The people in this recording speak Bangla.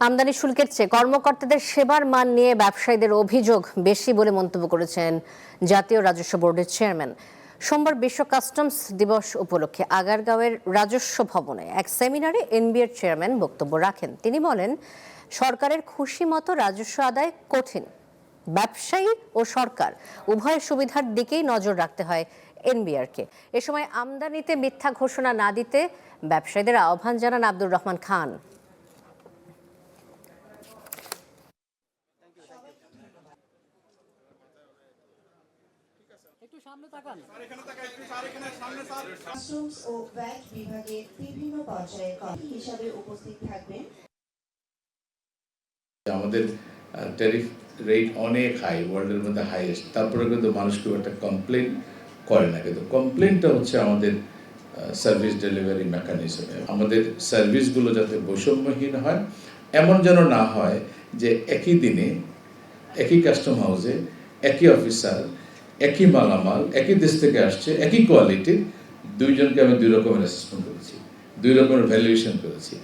আমদানি শুল্কের চেয়ে কর্মকর্তাদের সেবার মান নিয়ে ব্যবসায়ীদের অভিযোগ বেশি বলে মন্তব্য করেছেন জাতীয় রাজস্ব বোর্ডের চেয়ারম্যান। সোমবার বিশ্ব কাস্টমস দিবস উপলক্ষে আগারগাঁওয়ের রাজস্ব ভবনে এক সেমিনারে এনবিআর চেয়ারম্যান বক্তব্য রাখেন। তিনি বলেন, সরকারের খুশি মতো রাজস্ব আদায় কঠিন। ব্যবসায়ী ও সরকার উভয় সুবিধার দিকেই নজর রাখতে হয় এনবিআরকে। এ সময় আমদানিতে মিথ্যা ঘোষণা না দিতে ব্যবসায়ীদের আহ্বান জানান আব্দুর রহমান খান। কাস্টমস ও ভ্যাট বিভাগের বিভিন্ন পর্যায়ে কর্মী হিসাবে উপস্থিত থাকবেন। আমাদের ট্যারিফ রেট অনেক হাই, ওয়ার্ল্ডের মধ্যে হাইয়েস্ট, তারপরে কিন্তু মানুষ খুব একটা কমপ্লেন করে না। কিন্তু কমপ্লেনটা হচ্ছে আমাদের সার্ভিস ডেলিভারি মেকানিজমে। আমাদের সার্ভিসগুলো যাতে বৈষম্যহীন হয়, এমন যেন না হয় যে একই দিনে একই কাস্টম হাউসে একই অফিসার, একই মালামাল, একই দেশ থেকে আসছে, একই কোয়ালিটির দুইজনকে আমি দুই রকমের অ্যাসেসমেন্ট করেছি, দুই রকমের ভ্যালুয়েশন করেছি।